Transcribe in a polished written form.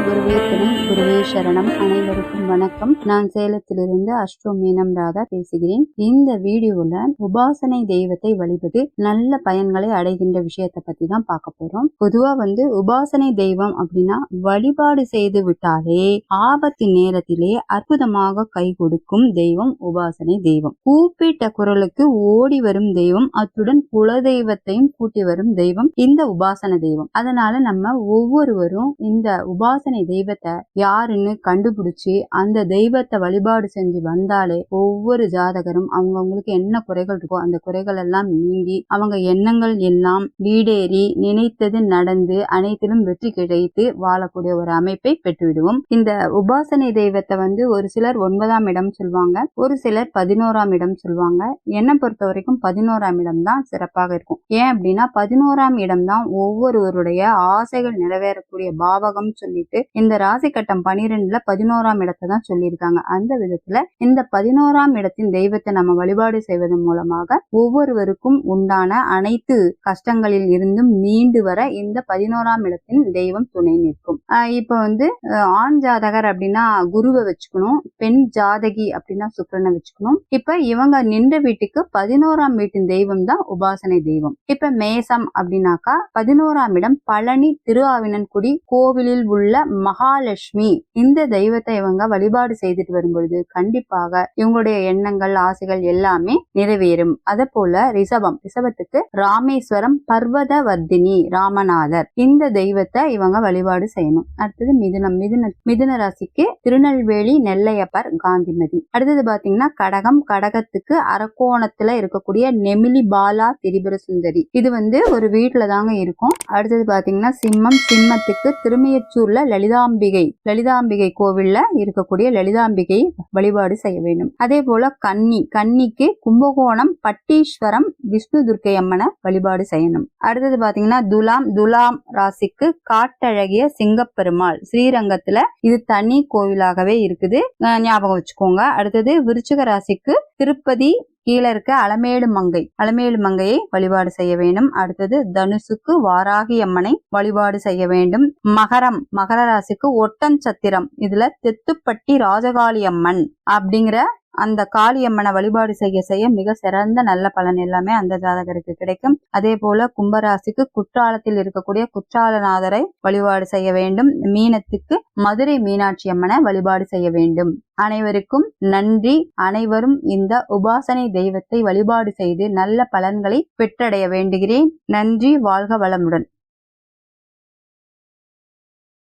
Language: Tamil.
குருவே துணை, குருவே சரணம். அனைவருக்கும் வணக்கம். நான் சேலத்திலிருந்து அஸ்ட்ரோ மீனம் ராதா பேசுகிறேன். இந்த வீடியோல உபாசனை தெய்வத்தை வழிபட்டு நல்ல பயன்களை அடைகின்ற விஷயத்தை பத்தி தான் பார்க்க போறோம். பொதுவா உபாசனை தெய்வம் அப்படின்னா வழிபாடு செய்து விட்டாலே ஆபத்து நேரத்திலே அற்புதமாக கை கொடுக்கும் தெய்வம் உபாசனை தெய்வம். கூப்பிட்ட குரலுக்கு ஓடி வரும் தெய்வம், அத்துடன் குல தெய்வத்தையும் கூட்டி வரும் தெய்வம் இந்த உபாசன தெய்வம். அதனால நம்ம ஒவ்வொருவரும் இந்த உபாசனை தெய்வத்தை யாருன்னு கண்டுபிடிச்சு அந்த தெய்வத்தை வழிபாடு செஞ்சு வந்தாலே ஒவ்வொரு ஜாதகரும் அவங்களுக்கு என்ன குறைகள் இருக்கோ அந்த குறைகள் எல்லாம் நீங்கி அவங்க எண்ணங்கள் எல்லாம் வீடேறி நினைத்தது நடந்து அனைத்திலும் வெற்றி கிடைத்து வாழக்கூடிய ஒரு அமைப்பை பெற்றுவிடுவோம். இந்த உபாசனை தெய்வத்தை ஒரு சிலர் 9ஆம் இடம் சொல்லுவாங்க, ஒரு சிலர் 11ஆம் இடம் சொல்லுவாங்க. என்னை பொறுத்த வரைக்கும் 11ஆம் இடம் தான் சிறப்பாக இருக்கும். ஏன் அப்படின்னா 11ஆம் இடம் தான் ஒவ்வொருவருடைய ஆசைகள் நிறைவேறக்கூடிய பாவகம் சொல்லிட்டு இந்த ராசி கட்டம் 12ல 11ஆம் இடத்தை தான் சொல்லியிருக்காங்க. அந்த விதத்துல இந்த 11ஆம் இடத்தின் தெய்வத்தை நம்ம வழிபாடு செய்வதன் மூலமாக ஒவ்வொருவருக்கும் உண்டான அனைத்து கஷ்டங்களில் இருந்தும் மீண்டு வர இந்த 11ஆம் இடத்தின் தெய்வம் துணை நிற்கும். இப்ப ஆண் ஜாதகர் அப்படின்னா குருவை வச்சுக்கணும், பெண் ஜாதகி அப்படின்னா சுக்கிரனை வச்சுக்கணும். இப்ப இவங்க நின்ற வீட்டுக்கு 11ஆம் வீட்டின் தெய்வம் தான் உபாசனை தெய்வம். இப்ப மேசம் அப்படின்னாக்கா 11ஆம் இடம் பழனி திருஆவினன்குடி கோவிலில் உள்ள மகாலட்சுமி. இந்த தெய்வத்தை இவங்க வழிபாடு செய்துட்டு வரும்பொழுது கண்டிப்பாக இவங்களுடைய எண்ணங்கள் ஆசைகள் எல்லாமே நிறைவேறும். அதே போல ரிஷபத்துக்கு ராமேஸ்வரம் பர்வதவர்தினி ராமநாதர், இந்த தெய்வத்தை இவங்க வழிபாடு செய்யணும். அடுத்தது மிதுன ராசிக்கு திருநெல்வேலி நெல்லையப்பர் காந்திமதி. அடுத்தது பாத்தீங்கன்னா கடகத்துக்கு அரக்கோணத்துல இருக்கக்கூடிய நெமிலி பாலா திரிபுர சுந்தரி. இது ஒரு வீட்டுல தாங்க இருக்கும். அடுத்தது பாத்தீங்கன்னா சிம்மத்துக்கு திருமையச்சூர்ல லலிதாம்பிகை கோவில்ல இருக்கக்கூடிய லலிதாம்பிகை வழிபாடு செய்ய வேண்டும். அதே போல கன்னிக்கு கும்பகோணம் பட்டீஸ்வரம் விஷ்ணு துர்க்கை அம்மனை வழிபாடு செய்யணும். அடுத்தது பாத்தீங்கன்னா துலாம் ராசிக்கு காட்டழகிய சிங்கப்பெருமாள் ஸ்ரீரங்கத்துல இது தனி கோவிலாகவே இருக்குது, ஞாபகம் வச்சுக்கோங்க. அடுத்தது விருச்சிக ராசிக்கு திருப்பதி கீழே இருக்க அலமேலு மங்கையை வழிபாடு செய்ய வேண்டும். அடுத்தது தனுசுக்கு வாராகி அம்மனை வழிபாடு செய்ய வேண்டும். மகர ராசிக்கு ஒட்டன்சத்திரம், இதுல தெத்துப்பட்டி ராஜகாளி அம்மன் அப்படிங்கிற அந்த காளியம்மனை வழிபாடு செய்ய மிக சிறந்த நல்ல பலன் எல்லாமே அந்த ஜாதகருக்கு கிடைக்கும். அதே போல கும்பராசிக்கு குற்றாலத்தில் இருக்கக்கூடிய குற்றாலநாதரை வழிபாடு செய்ய வேண்டும். மீனத்துக்கு மதுரை மீனாட்சி அம்மனை வழிபாடு செய்ய வேண்டும். அனைவருக்கும் நன்றி. அனைவரும் இந்த உபாசனை தெய்வத்தை வழிபாடு செய்து நல்ல பலன்களை பெற்றடைய வேண்டுகிறேன். நன்றி. வாழ்க வளமுடன்.